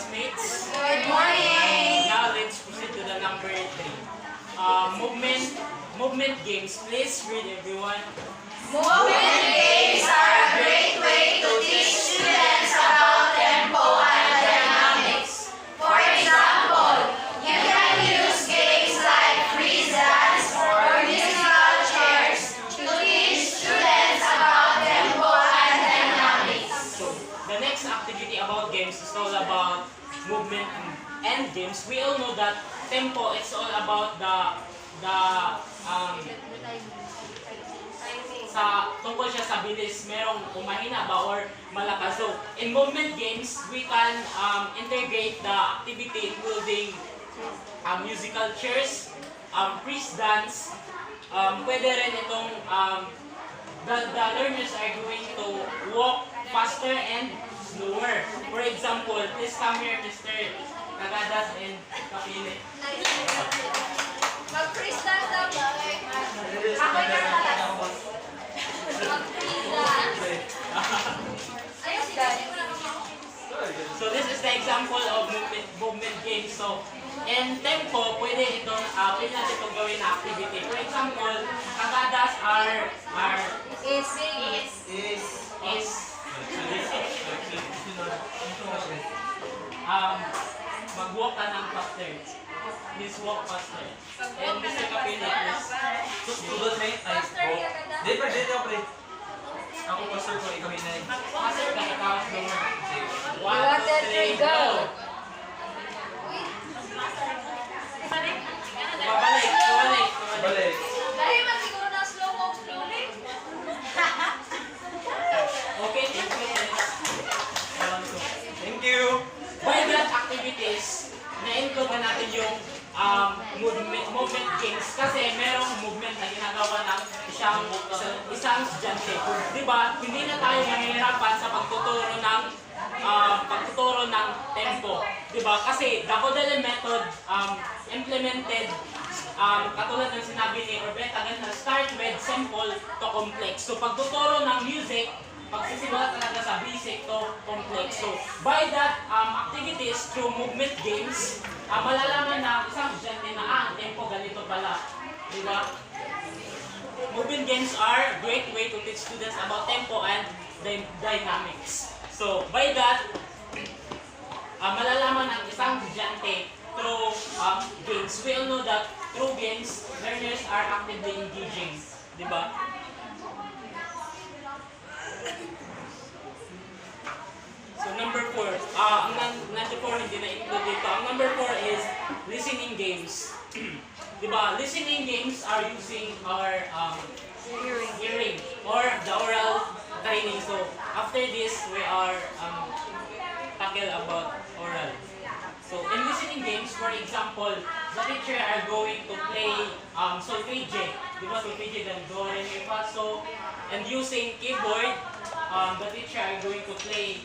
classmates. Good morning! Now let's proceed to the number 3. Movement games. Please read, everyone. Movement games are a great way to teach students about tempo and dynamics. For example, you can use games like freeze dance or musical chairs to teach students about tempo and dynamics. So the next activity about games is all about movement and games. We all know that tempo is all about sa tungkol siya sa bilis, merong umahina ba or malakas. So, in movement games, we can integrate the activity including musical chairs, freeze dance. Pwede rin itong the learners are going to walk faster and slower. For example, please come here, Mr. Kagadas and Kapili. Mag-freeze dance daw ba? Ako yung nakalas. Mag-freeze dance. Ayun, sinabi ko lang ako. So this is the example of movement games. So in tempo, pwede natin itong gawin na activity. For example, Kagadas is mag-walk ka ng faster. Please walk faster. And Mr. Kapili, please. Susunod na yun. Ay, oh. Dito ako, pre. Ako pastor ko, ikaw yun na yun. Faster ka, ikaw slower. 1, 2, 3, go! Babalik. Balik. Dahil siguro na slow mo, slowly. Okay, Thank you. by that activities, na-include na natin yung movement games kasi merong movement na ginagawa ng isang estudyante. Diba? Hindi na tayo mahihirapan sa pagtuturo ng tempo. Diba? Kasi the Kodaly method implemented katulad ng sinabi ni Orbeta, start with simple to complex. So pagtuturo ng music, pagsisimula talaga sa basic to complex. So, by that activities through movement games, malalaman na isang estudyante na ang tempo ganito pala. Diba? Movement games are a great way to teach students about tempo and dynamics. So, by that, malalaman ng isang estudyante through games. We all know that through games, learners are actively engaging. Diba? So number 4, ang number 4 hindi na-include dito. Ang number 4 is listening games. Diba? Listening games are using our hearing or the oral training. So after this, we are tackle about oral. So in listening games, for example, the teacher are going to play solfege. Diba? Solfege, then do, re, mi, fa, so. And using keyboard, the teacher are going to play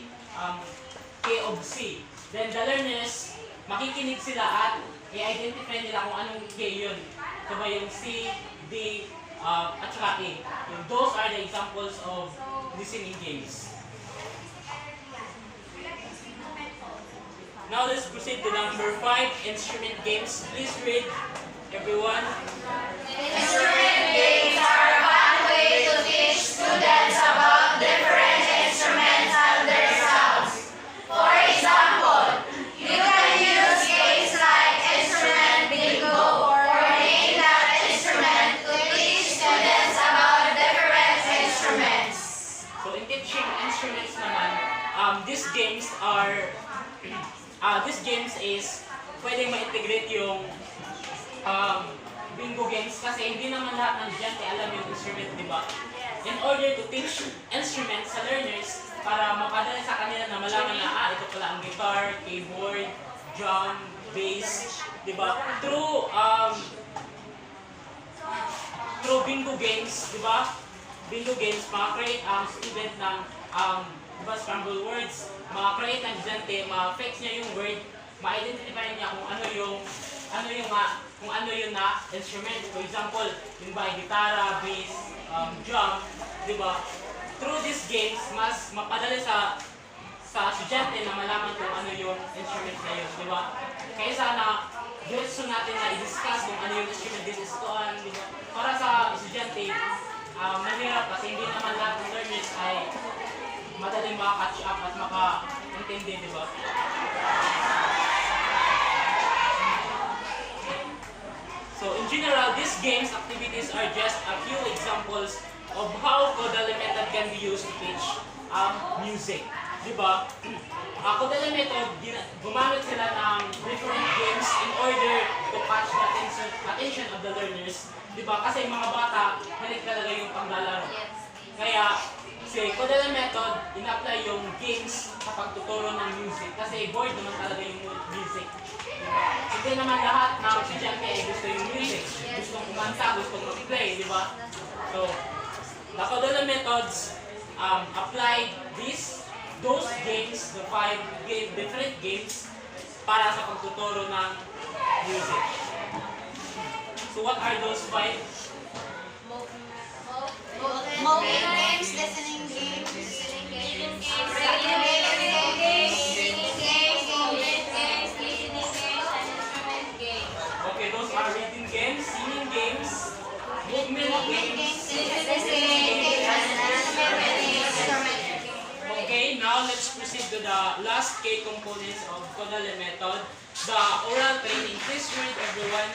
K of C. Then the learners, makikinig sila at i-identify nila kung anong K yun. So ba yung C, D, at saka A. Those are the examples of listening games. Now let's proceed to number 5, instrument games. Please read, everyone. Instrument games are a fun way to teach students about different instruments and their sounds. For example, you can use games like instrument bingo or name that instrument to teach students about different instruments. So in teaching instruments naman, these games is pwedeng ma-integrate yung bingo games kasi hindi naman lahat ng estudyante alam yung instrument, di ba? In order to teach instruments sa learners, para mapadala sa kanila na malaman na, ito pala ang guitar, keyboard, drum, bass, di ba? Through bingo games, di ba? Bingo games, makakreate ang student ng diba, scramble words, makakreate ang estudyante, ma-fix niya yung word, ma-identify niya kung ano yung na instrument. For example, yung ba, gitara, bass, drum, di ba? Through these games, mas mapadali sa sa estudyante na malaman kung ano yung instrument na yun, di ba? Kaysa na gusto natin na i-discuss kung ano yung instrument this is kuan, di ba? Para sa estudyante, mahirap kasi hindi naman lahat ng learners ay madaling maka-catch up at maka-intindi, di ba? So in general, these games activities are just a few examples of how Kodaly method can be used to teach music. Diba? Kodaly method, gumamit sila ng different games in order to catch the attention of the learners. Diba? Kasi mga bata, hilig talaga yung paglalaro. Kaya, si Kodaly method, ina-apply yung games sa pagtuturo ng music. Kasi bored naman talaga yung music. Diba? Hindi naman lahat ng estudyante ay gusto yung music. Gustong kumanta, gustong mag-play, di ba? So, the Kodaly methods apply those games, the 5 different games, para sa pagtuturo ng music. So, what are those 5? Moving games, listening games, radio games, singing games, listening games, and instrument games. Okay, those are reading games, singing games, movement games. Okay, now let's proceed to the last K components of Kodaly method, the oral training. Please read everyone.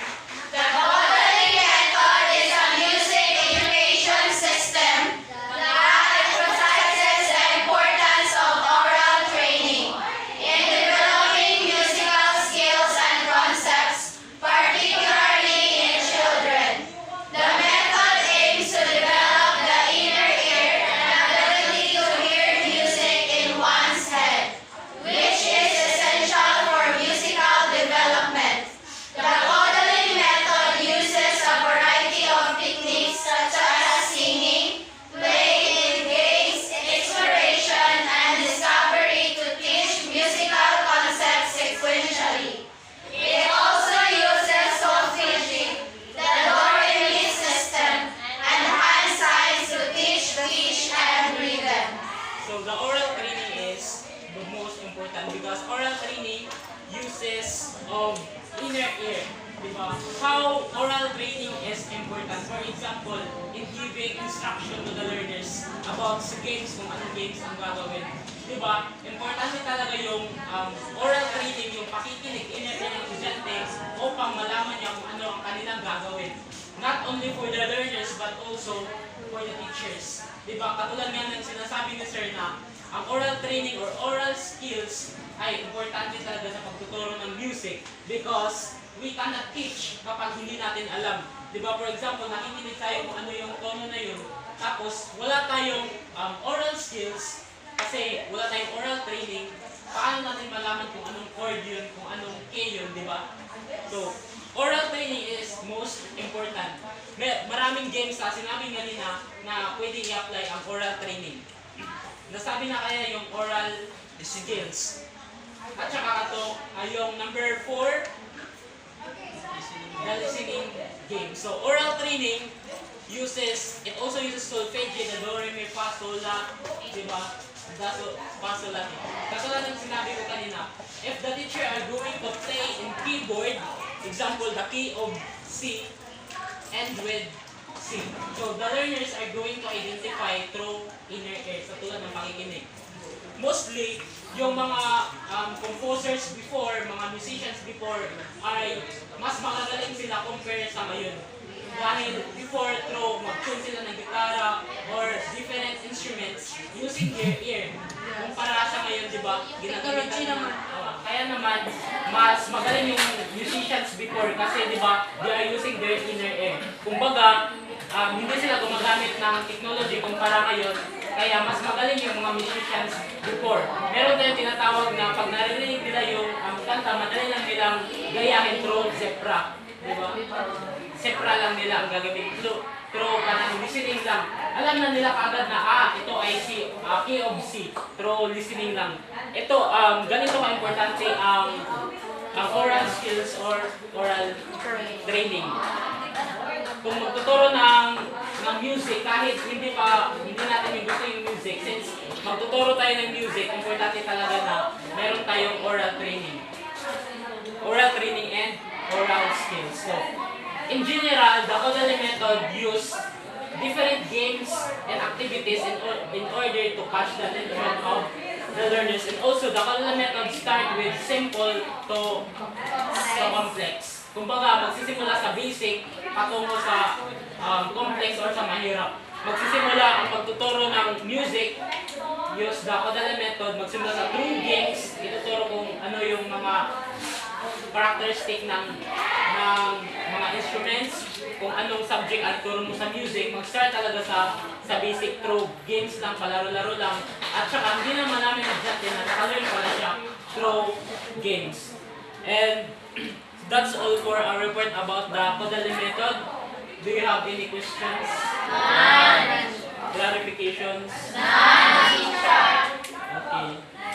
The Kodaly method is a music education system that emphasizes the importance of oral training in developing musical skills and concepts, particularly in children. The method aims to develop the inner ear and ability to hear music in one's head, which is essential for musical development. The Kodaly method uses a variety of techniques such as singing, playing games, exploration, and discovery to teach musical concepts sequentially. It also uses solfegging, the do-re-mi system, and hand signs to teach pitch and rhythm. So the oral training is the most important because oral training uses of inner ear. Diba? How oral training is important. For example, in giving instruction to the learners about sa games, kung anong games ang gagawin. Diba? Importante talaga yung oral training, yung pakikinig, inner ear ng estudyante upang malaman niya kung ano ang kanilang gagawin. Not only for the learners but also for the teachers. Diba? Katulad nga ng sinasabi ni Sir na ang oral training or oral skills ay importante talaga sa pagtuturo ng music because we cannot teach kapag hindi natin alam. Diba? For example, nakikinig tayo kung ano yung tono na yun, tapos wala tayong oral skills kasi wala tayong oral training, paano natin malaman kung anong chord yun, kung anong key yun, diba? So, oral training is most important. Maraming games na sinabi kanina na pwede i-apply ang oral training. Nasabi na kaya yung oral skills. At saka ito ay yung number 4, the listening game. So oral training it also uses solfeggio, the do, re, mi, fa, sol, la, diba? Fa, sol, la. Katulad ng sinabi ko kanina, if the teacher are going to play in keyboard, example, the key of C, end with C. So the learners are going to identify through inner ear, sa tulad ng pakikinig. Mostly, yung mga composers before, mga musicians before, ay mas magagaling sila compare sa ngayon. Dahil before, through mag-tune sila ng gitara or different instruments using their ear. Kumpara sa ngayon, di ba? Ginagamitan naman. Kaya naman, mas magaling yung musicians before kasi di ba, they are using their inner ear. Kumbaga, hindi sila gumagamit ng technology kumpara ngayon, kaya mas magaling yung mga musicians before. Meron tayong tinatawag na pag narinig nila yung kanta, madali lang nilang gayahin through zebra. Diba? Zebra lang nila ang gagawin. Through kanang listening lang. Alam na nila kaagad na, ito ay key of C. Through listening lang. Ito, ganito ka-importante ang oral skills or oral training. Kung magtuturo ng ng music kahit hindi natin yung gusto yung music. Since magtuturo tayo ng music, importante talaga na meron tayong oral training. Oral training and oral skills. So, in general, the Kodaly method use different games and activities in order to catch the attention of the learners. And also, the Kodaly method start with simple to complex. Kumbaga, magsisimula sa basic patungo sa complex or sa mahirap. Magsisimula ang pagtuturo ng music, use the Kodaly method, magsimula sa through games, ituturo kung ano yung mga characteristic ng mga instruments, kung anong subject ang turo mo sa music. Mag-start talaga sa basic through games lang, palaro-laro lang. At saka, hindi naman namin nag-jump na nakalearn pala siya through games. And that's all for our report about the Kodaly method. Do you have any questions? None. Clarifications? None.